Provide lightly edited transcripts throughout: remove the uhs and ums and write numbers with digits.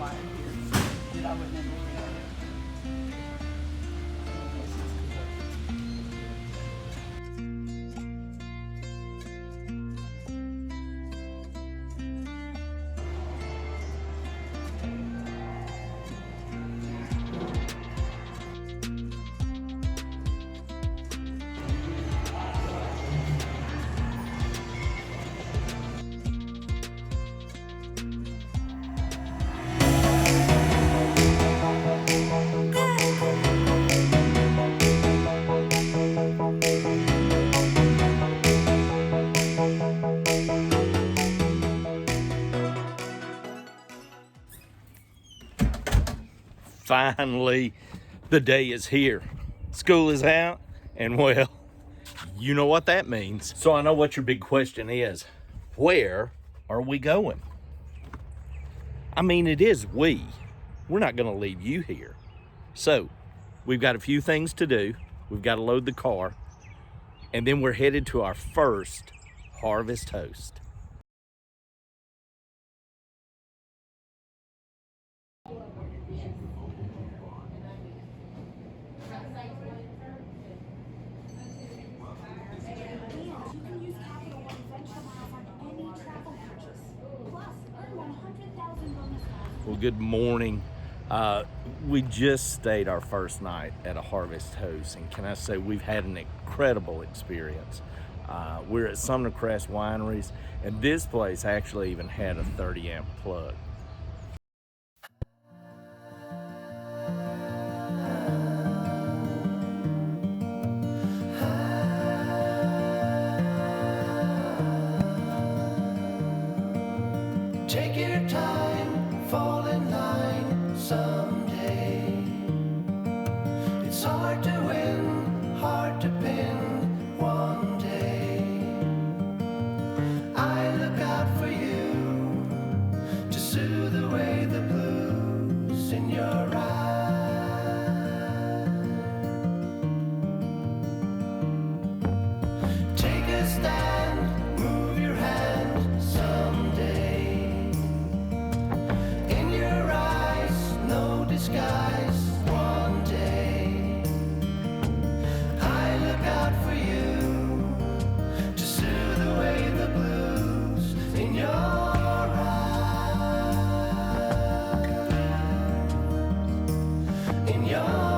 fire here that I remember we had. Finally, the day is here. School is out, and well, you know what that means. So I know what your big question is. Where are we going? I mean, it is we. We're not gonna leave you here. So, we've got a few things to do. We've got to load the car, and then we're headed to our first harvest host. Well, good morning. We just stayed our first night at a harvest host, and can I say we've had an incredible experience. We're at Sumner Crest Wineries, and this place actually even had a 30 amp plug. Take your time, fall in line someday. It's hard to win, hard to pin one day. I look out for you to soothe away the blues in your eyes. Take a stand, move your hand someday. Skies one day. I look out for you to soothe away the blues in your eyes. In your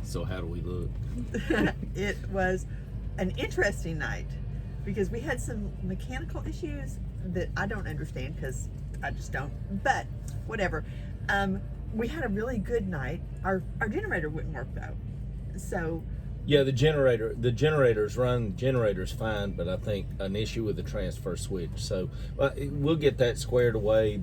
So how do we look? It was an interesting night because we had some mechanical issues that I don't understand because I just don't, but whatever. We had a really good night. Our generator wouldn't work though. So Yeah, the generators run, generator's fine, but I think an issue with the transfer switch. So we'll get that squared away.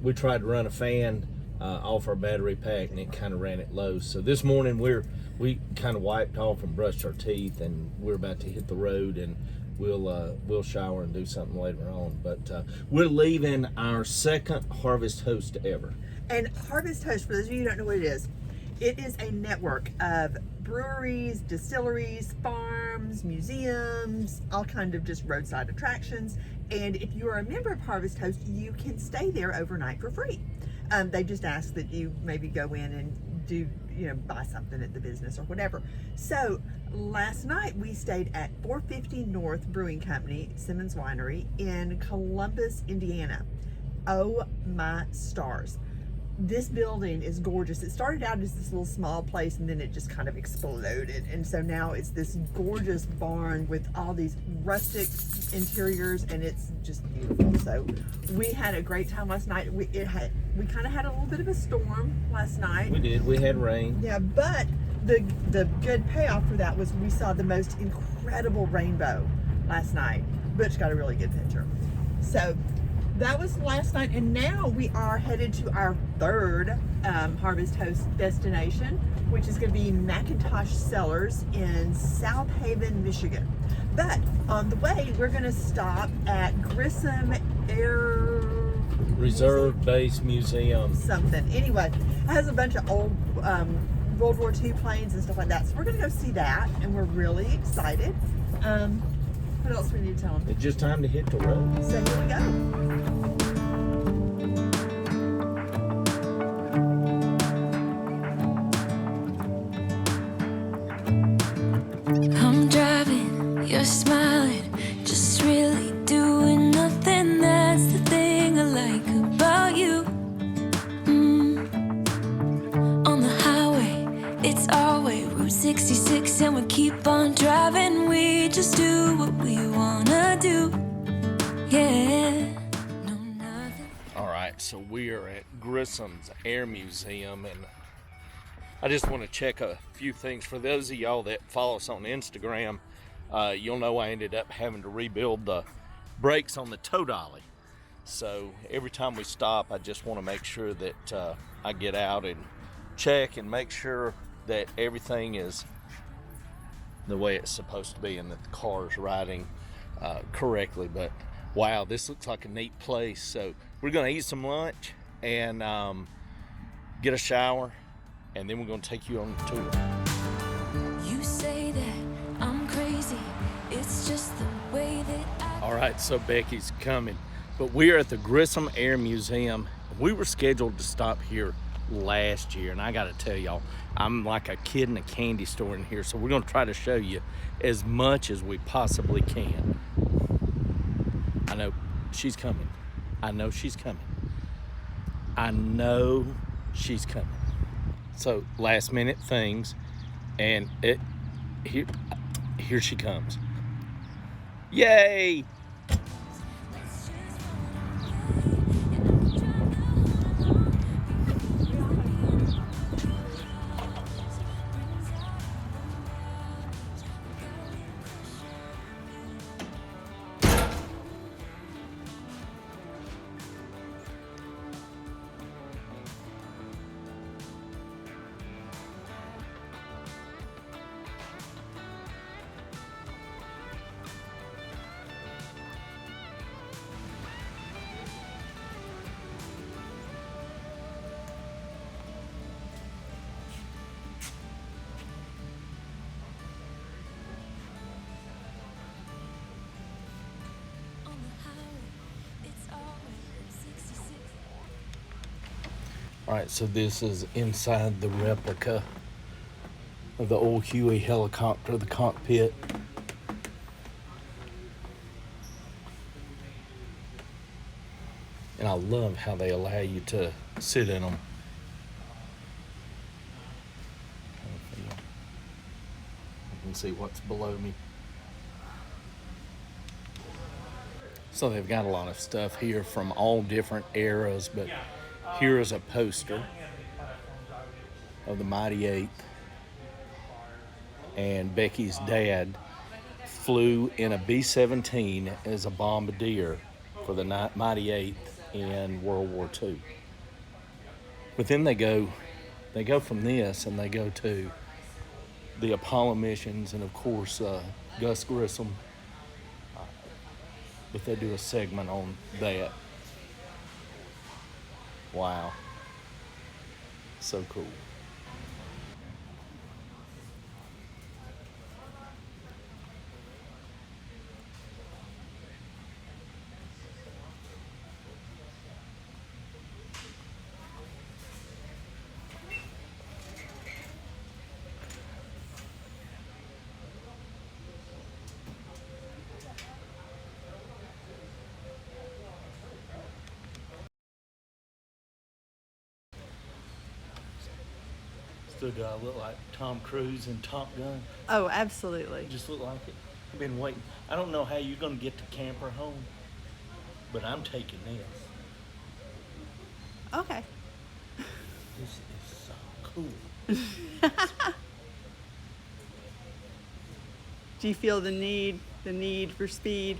We tried to run a fan off our battery pack, and it kind of ran it low. So this morning we kind of wiped off and brushed our teeth, and we're about to hit the road, and we'll shower and do something later on. But we're leaving our second harvest host ever. And Harvest Host, for those of you who don't know what it is a network of breweries, distilleries, farms, museums, all kind of just roadside attractions. And if you are a member of Harvest Host, you can stay there overnight for free. They just ask that you maybe go in and do, buy something at the business or whatever. So last night we stayed at 450 North Brewing Company, Simmons Winery in Columbus, Indiana. Oh my stars. This building is gorgeous. It started out as this little small place and then it just kind of exploded. And so now it's this gorgeous barn with all these rustic interiors and it's just beautiful. So we had a great time last night. We kind of had a little bit of a storm last night. We did. We had rain. Yeah, but the good payoff for that was we saw the most incredible rainbow last night. Butch got a really good picture. So that was last night, and now we are headed to our third Harvest Host destination, which is going to be McIntosh Cellars in South Haven, Michigan. But on the way, we're going to stop at Grissom Air Reserve Base Museum. Something. Anyway, it has a bunch of old World War II planes and stuff like that. So we're going to go see that, and we're really excited. What else do we need to tell them? It's just time to hit the road. So here we go. I'm driving, you're smiling, just really doing nothing. That's the thing I like about you. On the highway, it's our way, Route 66, and we keep on driving. We just do what we wanna do. Yeah. No, nothing. All right, so we are at Grissom's Air Museum, and I just want to check a few things. For those of y'all that follow us on Instagram, you'll know I ended up having to rebuild the brakes on the tow dolly. So every time we stop, I just want to make sure that I get out and check and make sure that everything is the way it's supposed to be and that the car is riding correctly. But wow, this looks like a neat place. So we're going to eat some lunch and get a shower, and then we're going to take you on the tour. You say that I'm crazy, it's just the way that I... All right, so Becky's coming, but we are at the Grissom Air Museum. We were scheduled to stop here last year, and I got to tell y'all, I'm like a kid in a candy store in here, so we're going to try to show you as much as we possibly can. I know she's coming. I know she's coming. I know she's coming. So last minute things, and here she comes. Yay! On the highway, it's always 66. All right, so this is inside the replica of the old Huey helicopter, the cockpit. And I love how they allow you to sit in them. You can see what's below me. So they've got a lot of stuff here from all different eras, but here is a poster of the Mighty Eighth. And Becky's dad flew in a B-17 as a bombardier for the Mighty Eighth in World War II. But then they go from this and they go to the Apollo missions, and of course Gus Grissom. But they do a segment on that. Wow. So cool. So do I look like Tom Cruise in Top Gun? Oh, absolutely. Just look like it. I've been waiting. I don't know how you're going to get the camper home, but I'm taking this. Okay. This is so cool. Do you feel the need for speed?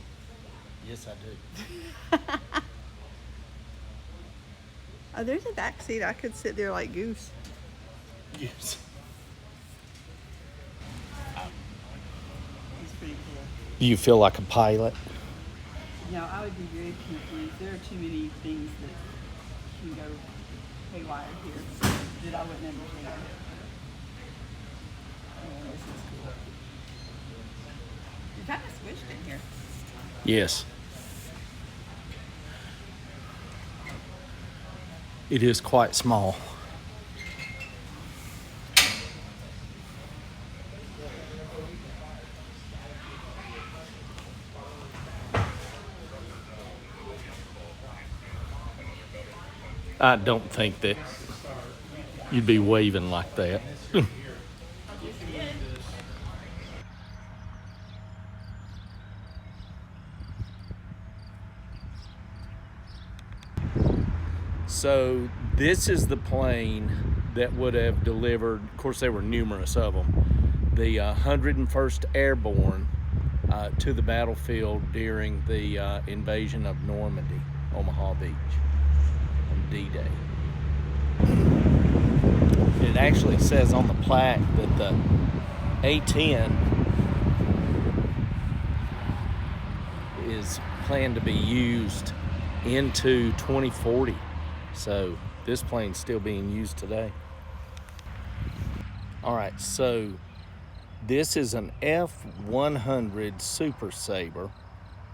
Yes, I do. Oh, there's a back seat. I could sit there like Goose. Yes. He's pretty cool. Do you feel like a pilot? No, I would be very confused. There are too many things that can go haywire here that I wouldn't understand. Oh, this is cool. You're kind of squished in here. Yes. It is quite small. I don't think that you'd be waving like that. So this is the plane that would have delivered, of course there were numerous of them, the 101st Airborne to the battlefield during the invasion of Normandy, Omaha Beach, on D-Day. It actually says on the plaque that the A-10 is planned to be used into 2040. So this plane's still being used today. All right, so this is an F-100 Super Sabre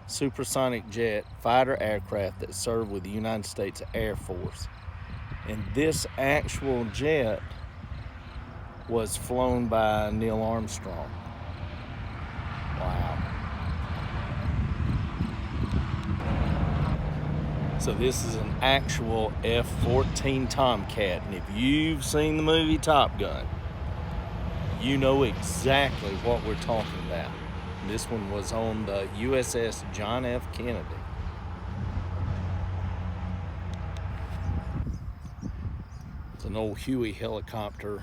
supersonic jet fighter aircraft that served with the United States Air Force. And this actual jet was flown by Neil Armstrong. Wow. So this is an actual F-14 Tomcat, and if you've seen the movie Top Gun, you know exactly what we're talking about. This one was on the USS John F. Kennedy. It's an old Huey helicopter.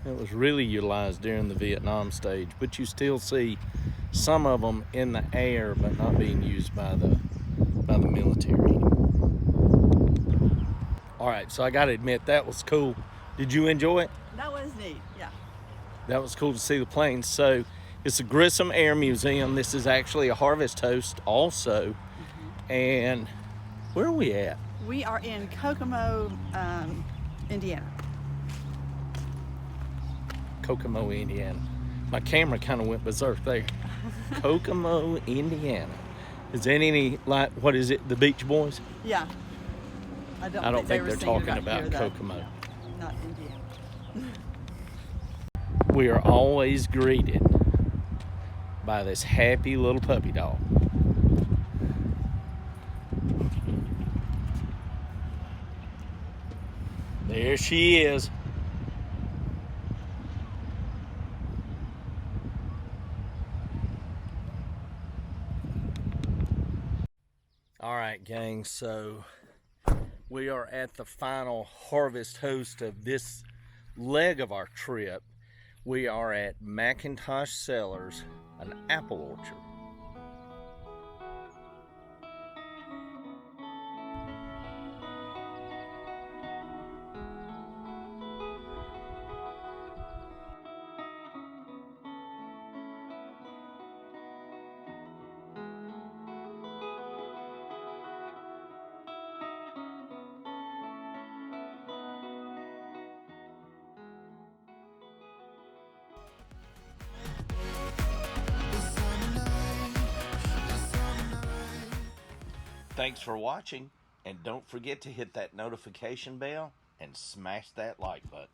It was really utilized during the Vietnam stage, but you still see some of them in the air, but not being used by the military. All right, so I gotta admit, that was cool. Did you enjoy it? That was neat, yeah. That was cool to see the planes. So it's the Grissom Air Museum. This is actually a harvest host also. And where are we at? We are in Kokomo, Indiana. Kokomo, Indiana. My camera kind of went berserk there. Kokomo, Indiana. Is that any, like, what is it, the Beach Boys? Yeah. I don't think they're talking about here, though. Kokomo. No, not Indiana. We are always greeted by this happy little puppy dog. There she is. All right, gang, so we are at the final harvest host of this leg of our trip. We are at McIntosh Cellars, an apple orchard. Thanks for watching, and don't forget to hit that notification bell and smash that like button.